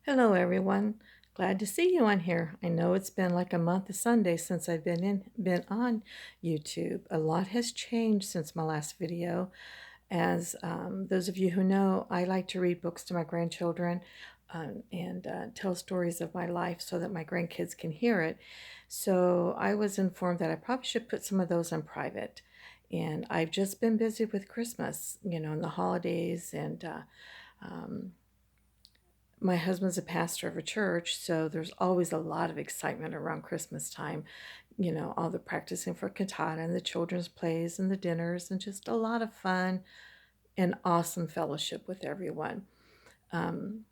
Hello, everyone. Glad to see you on here. I know it's been like a month of Sunday since I've been on YouTube. A lot has changed since my last video. As those of you who know, I like to read books to my grandchildren and tell stories of my life so that my grandkids can hear it. So I was informed that I probably should put some of those on private. And I've just been busy with Christmas, and the holidays um, my husband's a pastor of a church, so there's always a lot of excitement around Christmas time. All the practicing for cantata and the children's plays and the dinners, and just a lot of fun and awesome fellowship with everyone. Um,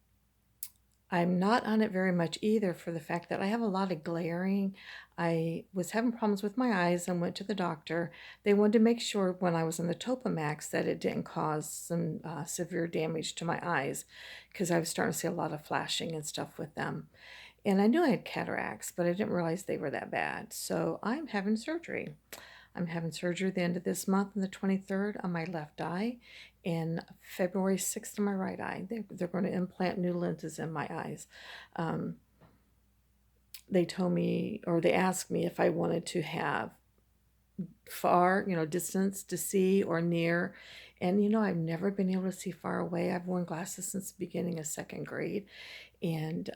I'm not on it very much either for the fact that I have a lot of glaring. I was having problems with my eyes and went to the doctor. They wanted to make sure when I was on the Topamax that it didn't cause some severe damage to my eyes because I was starting to see a lot of flashing and stuff with them. And I knew I had cataracts, but I didn't realize they were that bad. So I'm having surgery. I'm having surgery the end of this month on the 23rd on my left eye and February 6th on my right eye. They're going to implant new lenses in my eyes. Um, they told me, or they asked me if I wanted to have far, distance to see or near. And, I've never been able to see far away. I've worn glasses since the beginning of second grade. And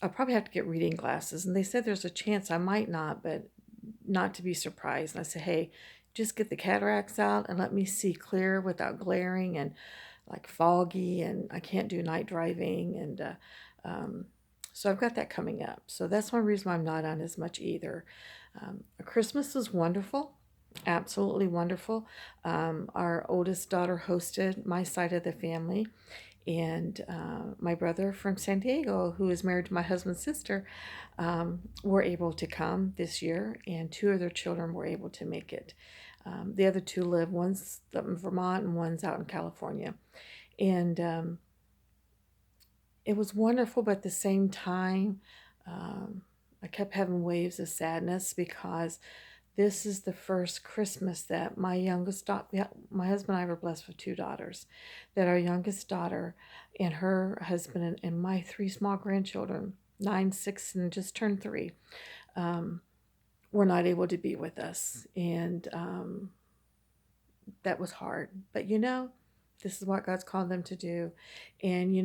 I'll probably have to get reading glasses. And they said there's a chance I might not, but not to be surprised. And I said, hey, just get the cataracts out and let me see clear without glaring and like foggy. And I can't do night driving. Um, so I've got that coming up. So that's one reason why I'm not on as much either. Christmas was wonderful. Absolutely wonderful. Our oldest daughter hosted my side of the family, and my brother from San Diego, who is married to my husband's sister, were able to come this year, and two of their children were able to make it. The other two live, one's up in Vermont and one's out in California. And it was wonderful, but at the same time, I kept having waves of sadness because this is the first Christmas that my youngest daughter, yeah, my husband and I were blessed with two daughters, that our youngest daughter and her husband and my three small grandchildren, 9, 6, and just turned 3, um, were not able to be with us. And that was hard. But this is what God's called them to do. And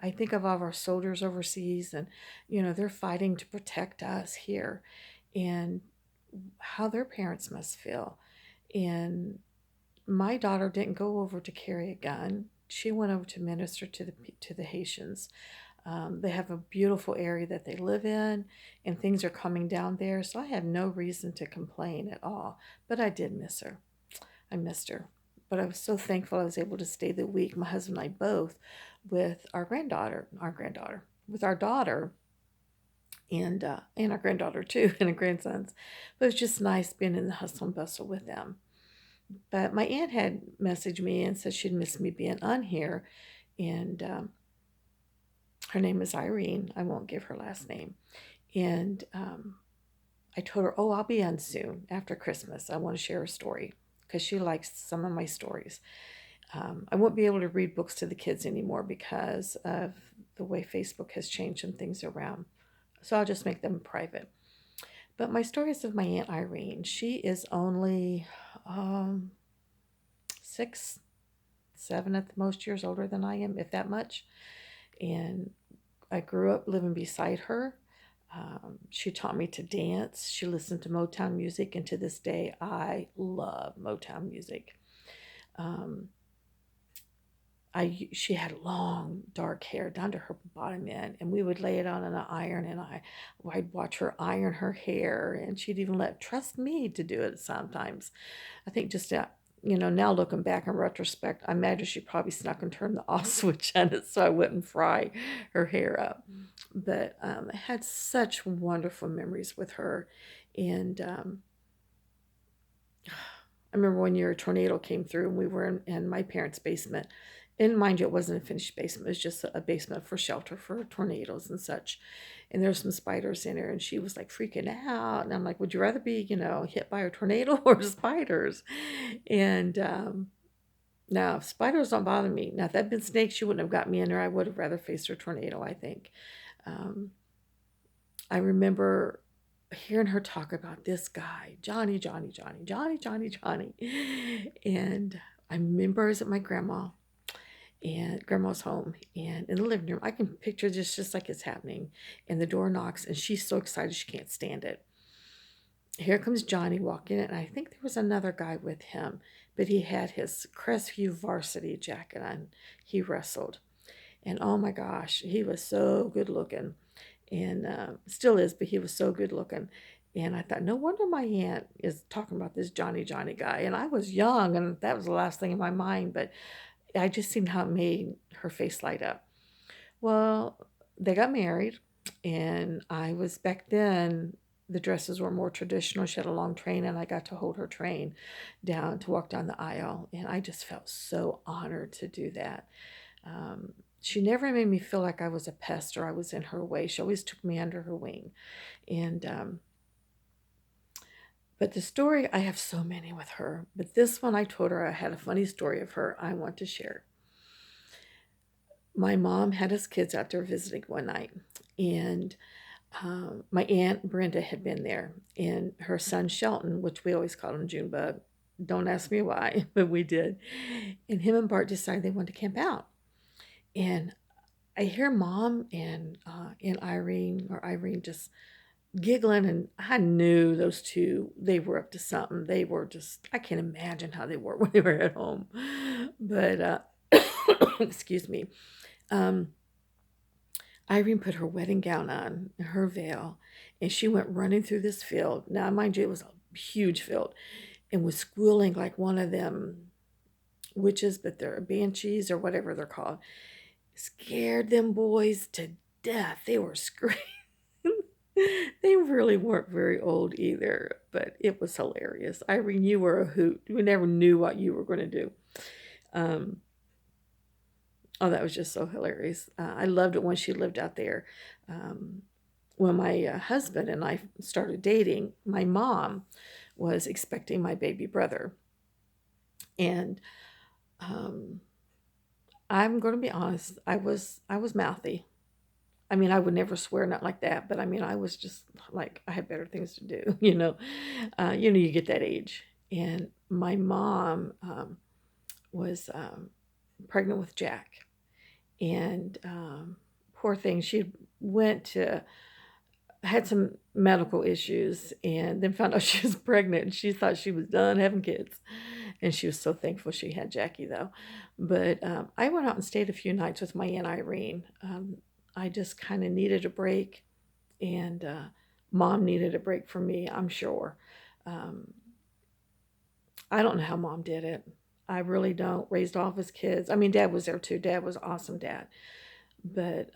I think of all of our soldiers overseas, and they're fighting to protect us here, and how their parents must feel. And my daughter didn't go over to carry a gun. She went over to minister to the Haitians. They have a beautiful area that they live in, and things are coming down there. So I have no reason to complain at all. But I did miss her. I missed her. But I was so thankful I was able to stay the week, my husband and I both, with with our daughter, and our granddaughter too, and our grandsons. But it was just nice being in the hustle and bustle with them. But my aunt had messaged me and said she'd miss me being on here, and her name is Irene. I won't give her last name. And I told her, oh, I'll be on soon after Christmas. I want to share a story because she likes some of my stories. I won't be able to read books to the kids anymore because of the way Facebook has changed some things around. So I'll just make them private. But my story is of my Aunt Irene. She is only 6, 7 at the most years older than I am, if that much. And I grew up living beside her. She taught me to dance. She listened to Motown music, and to this day, I love Motown music. She had long dark hair down to her bottom end, and we would lay it on an iron, and I'd watch her iron her hair, and she'd even trust me to do it sometimes. I think just now looking back in retrospect, I imagine she probably snuck and turned the off switch on it so I wouldn't fry her hair up. But I had such wonderful memories with her, and I remember one year a tornado came through and we were in my parents' basement. And mind you, it wasn't a finished basement. It was just a basement for shelter for tornadoes and such. And there were some spiders in there, and she was like freaking out. And I'm like, would you rather be, hit by a tornado or spiders? And Now, if spiders don't bother me, now if that'd been snakes, she wouldn't have got me in there. I would have rather faced a tornado, I think. Um, I remember hearing her talk about this guy, Johnny, Johnny, Johnny, Johnny, Johnny, Johnny. And I remember I was at my grandma's home, and in the living room, I can picture this just like it's happening. And the door knocks, and she's so excited she can't stand it. Here comes Johnny walking in, and I think there was another guy with him, but he had his Crestview varsity jacket on. He wrestled. And oh my gosh, he was so good looking, and still is, but he was so good looking. And I thought, no wonder my aunt is talking about this Johnny Johnny guy. And I was young, and that was the last thing in my mind, but I just seen how it made her face light up. Well, they got married, and I was back then. The dresses were more traditional. She had a long train, and I got to hold her train down to walk down the aisle. And I just felt so honored to do that. Um, she never made me feel like I was a pest or I was in her way. She always took me under her wing. And, but the story, I have so many with her. But this one I told her I had a funny story of her I want to share. My mom had us kids out there visiting one night, and my aunt Brenda had been there, and her son Shelton, which we always called him Junebug. Don't ask me why, but we did. And him and Bart decided they wanted to camp out. And I hear Mom and Irene just giggling, and I knew those two, they were up to something. They were just, I can't imagine how they were when they were at home. But excuse me. Um, Irene put her wedding gown on, her veil, and she went running through this field. Now, mind you, it was a huge field, and was squealing like one of them witches, but they're banshees or whatever they're called. Scared them boys to death. They were screaming. They really weren't very old either, but it was hilarious. Irene, you were a hoot. We never knew what you were going to do. Um, oh, that was just so hilarious. I loved it when she lived out there. Um, when my husband and I started dating, my mom was expecting my baby brother. And um, I'm going to be honest, I was mouthy. I mean, I would never swear, not like that, but I mean, I was just like, I had better things to do, you know. You get that age. And my mom was pregnant with Jack, and poor thing, she went to had some medical issues, and then found out she was pregnant, and she thought she was done having kids, and she was so thankful she had Jackie though. But I went out and stayed a few nights with my aunt Irene. I just kind of needed a break, and Mom needed a break from me, I'm sure. um, I don't know how Mom did it. I really don't. Raised all of his kids. I mean, Dad was there too. Dad was an awesome dad, but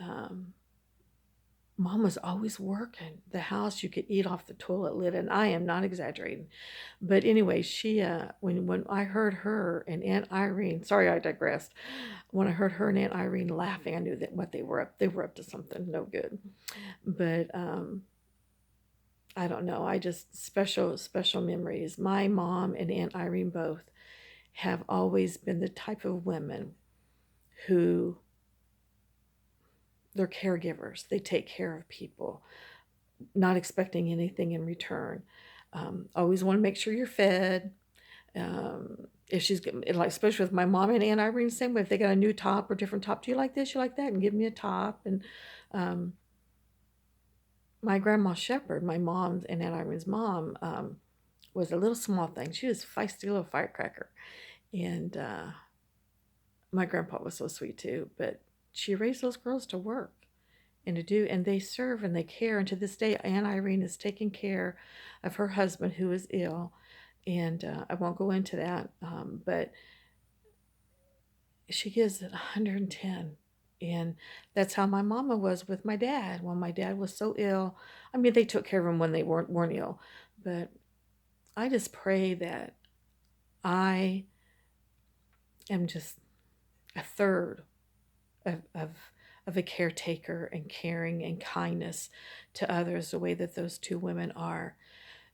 Mom was always working. The house, you could eat off the toilet lid, and I am not exaggerating. But anyway, she when I heard her and Aunt Irene, sorry I digressed. When I heard her and Aunt Irene laughing, I knew that what they were up to something no good. But I don't know. I just special memories. My mom and Aunt Irene both have always been the type of women who, they're caregivers. They take care of people, not expecting anything in return. Always want to make sure you're fed. If she's like, especially with my mom and Aunt Irene, same way. If they got a new top or different top, do you like this? You like that? And give me a top. And um, my grandma Shepherd, my mom's and Aunt Irene's mom, was a little small thing. She was a feisty little firecracker, and my grandpa was so sweet too. But she raised those girls to work and to do, and they serve and they care. And to this day, Aunt Irene is taking care of her husband who is ill, and I won't go into that, but she gives it 110. And that's how my mama was with my dad when my dad was so ill. I mean, they took care of him when they weren't ill, but I just pray that I am just a third of, of, of a caretaker and caring and kindness to others the way that those two women are.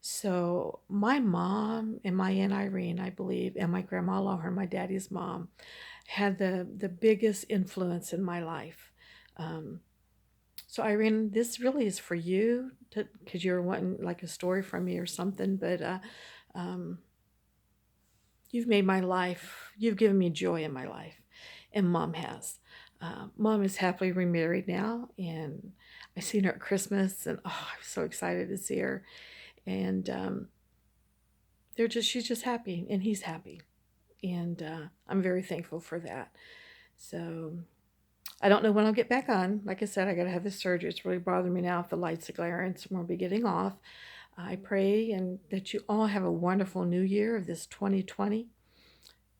So my mom and my Aunt Irene, I believe, and my grandma Lauren, my daddy's mom, had the biggest influence in my life. Um, so Irene, this really is for you, because you're wanting like a story from me or something. But um, you've made my life. You've given me joy in my life, and Mom has. Mom is happily remarried now, and I seen her at Christmas, and oh, I'm so excited to see her. And she's just happy, and he's happy, and I'm very thankful for that. So I don't know when I'll get back on. Like I said, I got to have this surgery. It's really bothering me now if the lights are glaring, so we'll be getting off. I pray and that you all have a wonderful new year of this 2020.